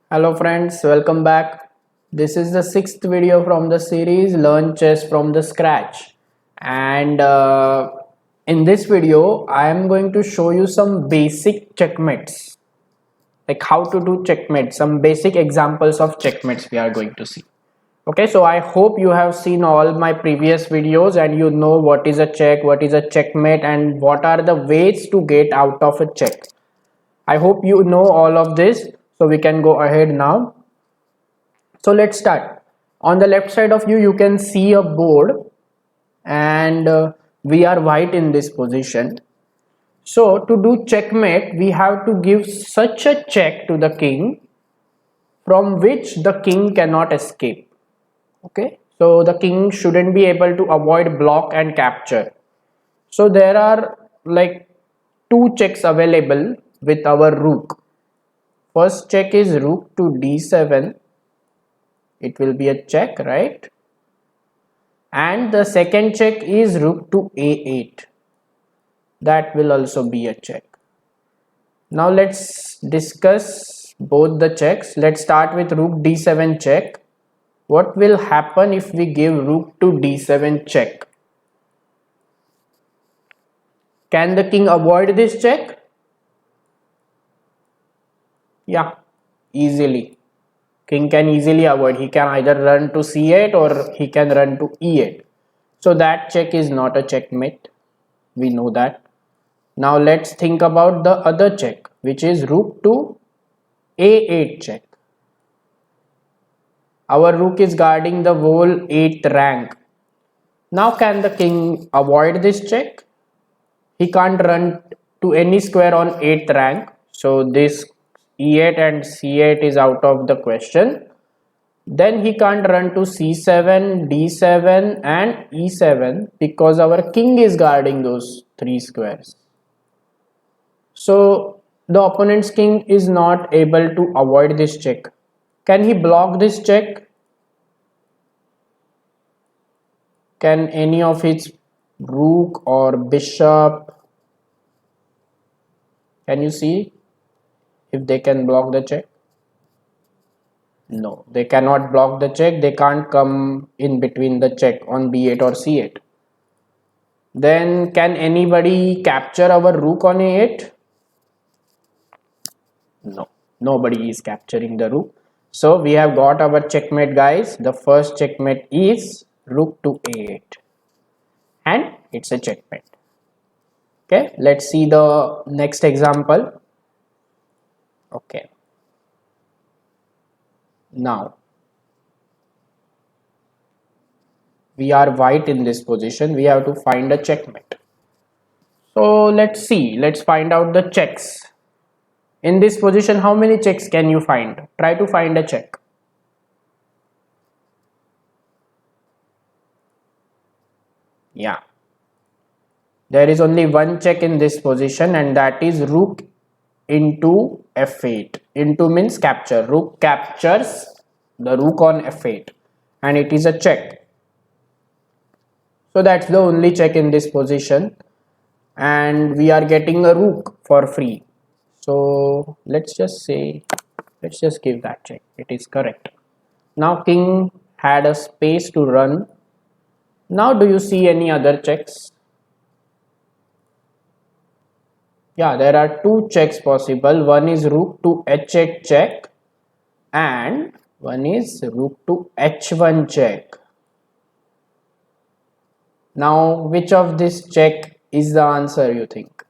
Hello friends, welcome back. This is the sixth video from the series Learn Chess from the Scratch. And in this video, I am going to show you some basic checkmates. Like how to do checkmate, some basic examples of checkmates we are going to see. Okay, so I hope you have seen all my previous videos and you know what is a check, what is a checkmate, and what are the ways to get out of a check. I hope you know all of this, so we can go ahead now. So let's start. On the left side of you can see a board, and we are white in this position. So to do checkmate, we have to give such a check to the king from which the king cannot escape. Okay, so the king shouldn't be able to avoid block and capture. So there are like two checks available with our rook. First check is rook to d7. It will be a check, right? And the second check is rook to a8. That will also be a check. Now let's discuss both the checks. Let's start with rook d7 check. What will happen if we give rook to d7 check? Can the king avoid this check? Yeah, easily. King can easily avoid. He can either run to c8 or he can run to e8. So that check is not a checkmate. We know that. Now let's think about the other check, which is rook to a8 check. Our rook is guarding the whole 8th rank. Now can the king avoid this check? He can't run to any square on 8th rank. So this e8 and c8 is out of the question. Then he can't run to c7, d7 and e7 because our king is guarding those three squares. So the opponent's king is not able to avoid this check. Can he block this check? Can any of its rook or bishop, can you see if they can block the check? No, they cannot block the check. They can't come in between the check on b8 or c8. Then can anybody capture our rook on a8? No, nobody is capturing the rook. So we have got our checkmate, guys. The first checkmate is rook to a8 and it's a checkmate. Okay, let's see the next example. Okay, now we are white in this position. We have to find a checkmate. So let's see, let's find out the checks. In this position, how many checks can you find? Try to find a check. Yeah, there is only one check in this position, and that is rook into f8. Into means capture. Rook captures the rook on f8 and it is a check. So that's the only check in this position, and we are getting a rook for free. So let's just say, let's just give that check. It is correct. Now king had a space to run. Now do you see any other checks? Yeah, there are two checks possible. One is rook to h8 check and one is rook to h1 check. Now which of this check is the answer, you think?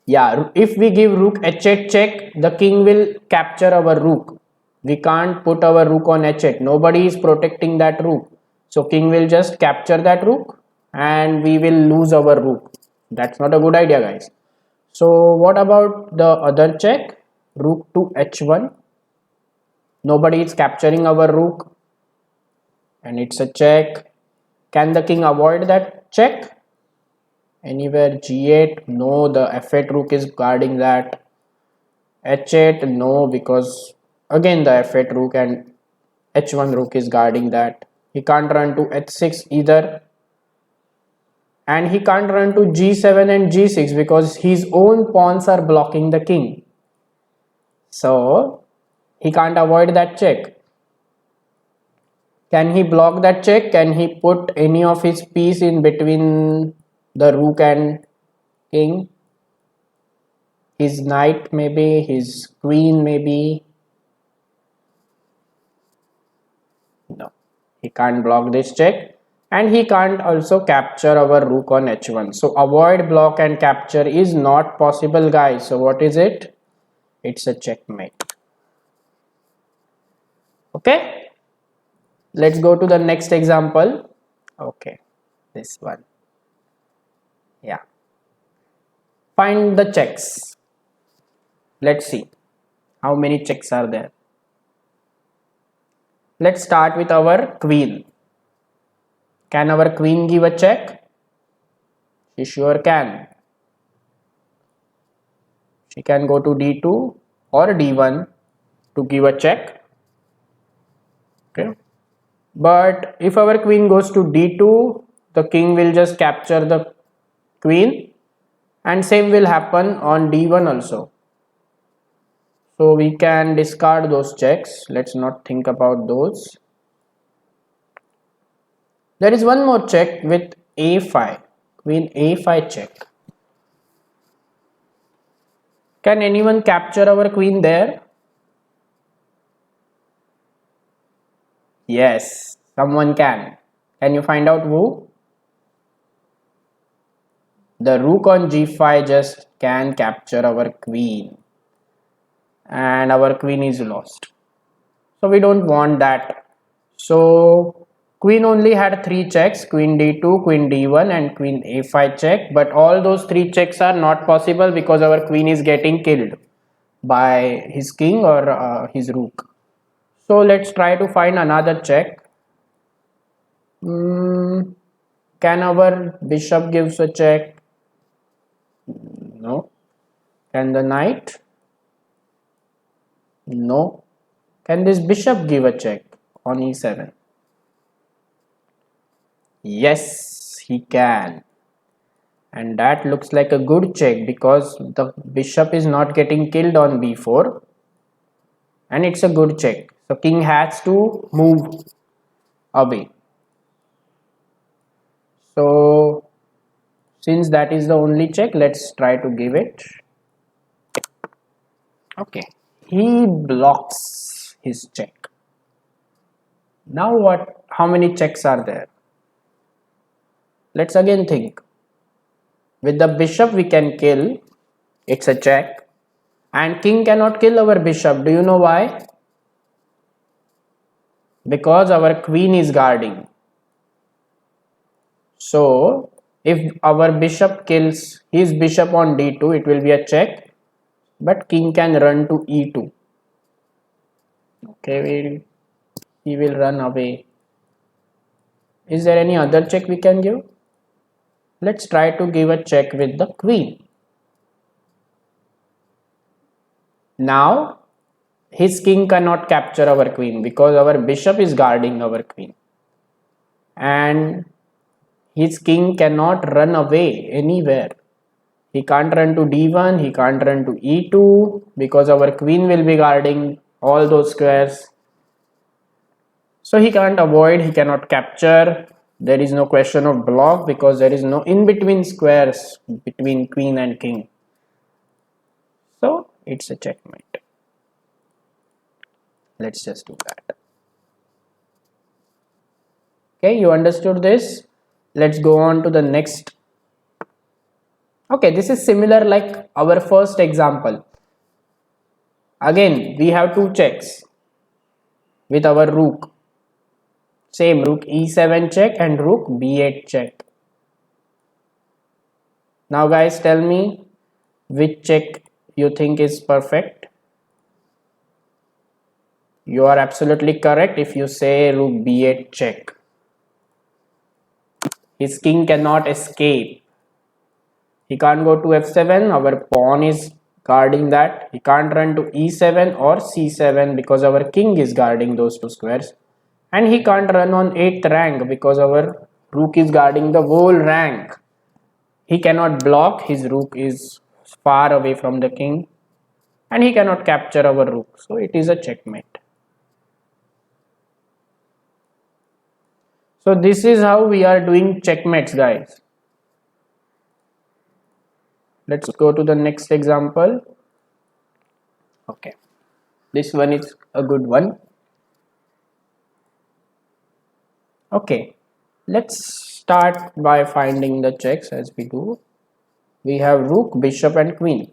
Yeah, if we give rook h8 check, the king will capture our rook. We can't put our rook on h8. Nobody is protecting that rook. So king will just capture that rook and we will lose our rook. That's not a good idea, guys. So what about the other check? Rook to h1. Nobody is capturing our rook and it's a check. Can the king avoid that check? Anywhere g8? No, the f8 rook is guarding that. h8? No, because again the f8 rook and h1 rook is guarding that. He can't run to h6 either. and he can't run to g7 and g6 because his own pawns are blocking the king. So he can't avoid that check. Can he block that check? Can he put any of his piece in between the rook and king? His knight maybe, his queen maybe. No, he can't block this check, and he can't also capture our rook on h1. So avoid, block and capture is not possible, guys. So what is it? It's a checkmate. Okay, let's go to the next example. Okay, this one. Yeah, find the checks. Let's see how many checks are there. Let's start with our queen. Can our queen give a check? She sure can. She can go to d2 or d1 to give a check. Okay. But if our queen goes to d2, the king will just capture the queen, and same will happen on d1 also. So we can discard those checks. Let's not think about those. There is one more check with a5. Queen a5 check. Can anyone capture our queen there? Yes, someone can. Can you find out who? The rook on g5 just can capture our queen, and our queen is lost. So we don't want that. So queen only had 3 checks: queen d2, queen d1 and queen a5 check. But all those 3 checks are not possible because our queen is getting killed by his king or his rook. So let's try to find another check. Can our bishop gives a check? No. Can the knight? No. Can this bishop give a check on e7? Yes, he can. And that looks like a good check because the bishop is not getting killed on b4, and it's a good check. So king has to move away. So since that is the only check, let's try to give it. Okay, he blocks his check. Now what? How many checks are there? Let's again think. With the bishop we can kill. It's a check. And king cannot kill our bishop. Do you know why? Because our queen is guarding. So if our bishop kills his bishop on d2, it will be a check, but king can run to e2. Okay, he will run away. Is there any other check we can give? Let's try to give a check with the queen. Now his king cannot capture our queen because our bishop is guarding our queen, and his king cannot run away anywhere. He can't run to d1, he can't run to e2 because our queen will be guarding all those squares. So he can't avoid, he cannot capture. There is no question of block because there is no in-between squares between queen and king. So it's a checkmate. Let's just do that. Okay, you understood this? Let's go on to the next. Okay, this is similar like our first example. Again, we have 2 checks with our rook. Same, rook e7 check and rook b8 check. Now guys, tell me which check you think is perfect. You are absolutely correct if you say rook b8 check. His king cannot escape. He can't go to f7, our pawn is guarding that. He can't run to e7 or c7 because our king is guarding those 2 squares. And he can't run on 8th rank because our rook is guarding the whole rank. he cannot block, his rook is far away from the king, and he cannot capture our rook, so it is a checkmate. So this is how we are doing checkmates, guys. Let's go to the next example. Okay, this one is a good one. Okay, let's start by finding the checks. As we do, we have rook, bishop and queen.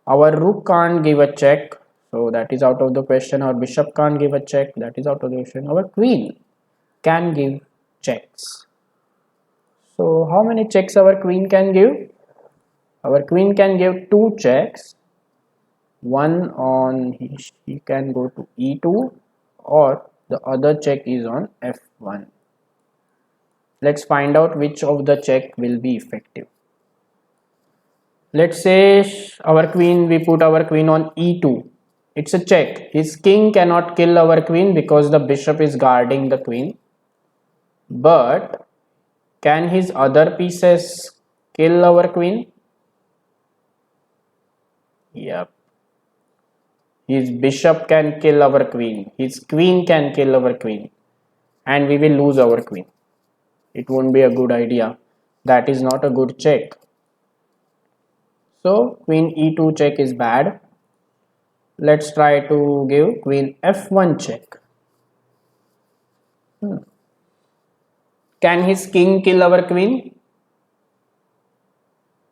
Our rook can't give a check, so that is out of the question. Our bishop can't give a check, that is out of the question. Our queen can give checks. So how many checks our queen can give? Our queen can give 2 checks. One on, he can go to e2, or the other check is on f1. Let's find out which of the check will be effective. Let's say we put our queen on e2. It's a check. His king cannot kill our queen because the bishop is guarding the queen. But can his other pieces kill our queen? Yep. His bishop can kill our queen. His queen can kill our queen. And we will lose our queen. It won't be a good idea. That is not a good check. So queen e2 check is bad. Let's try to give queen f1 check. Can his king kill our queen?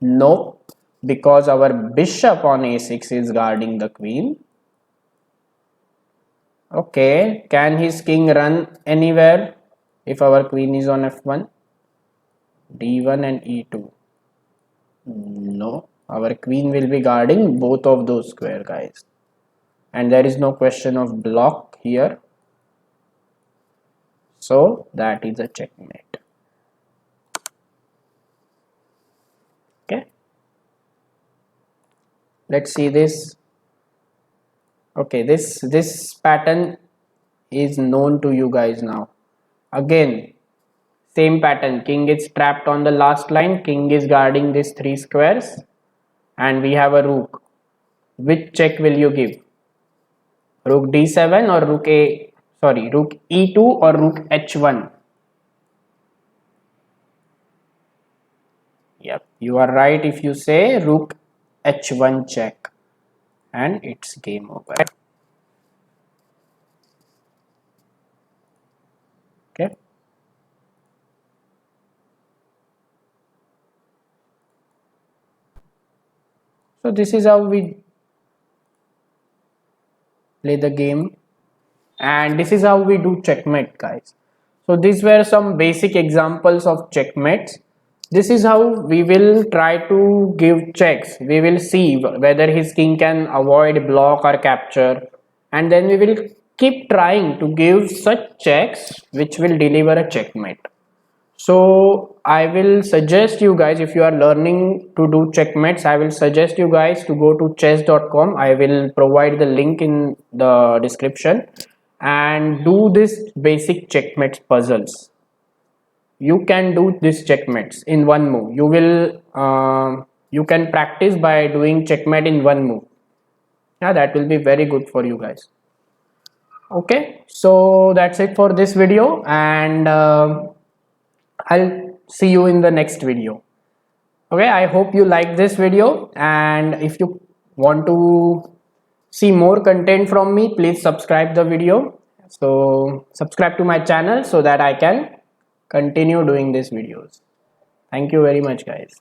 No, because our bishop on a6 is guarding the queen. Okay, can his king run anywhere if our queen is on f1? d1 and e2. No, our queen will be guarding both of those square, guys. And there is no question of block here. So that is a checkmate. Okay. Let's see this. Okay, this pattern is known to you guys now. Again, same pattern. King is trapped on the last line. King is guarding these 3 squares. And we have a rook. Which check will you give? Rook d7 or rook e2 or rook h1? Yep, you are right if you say rook h1 check, and it's game over. Okay. So this is how we play the game, and this is how we do checkmate, guys. So these were some basic examples of checkmates. This is how we will try to give checks. We will see whether his king can avoid, block or capture, and then we will keep trying to give such checks which will deliver a checkmate. So I will suggest you guys, if you are learning to do checkmates, I will suggest you guys to go to chess.com. I will provide the link in the description, and do this basic checkmates puzzles. You can do this checkmates in one move. You can practice by doing checkmate in one move. Yeah, that will be very good for you guys. Okay, so that's it for this video, and I'll see you in the next video. Okay, I hope you like this video, and if you want to see more content from me, please subscribe the video. So subscribe to my channel so that I can continue doing these videos. Thank you very much, guys.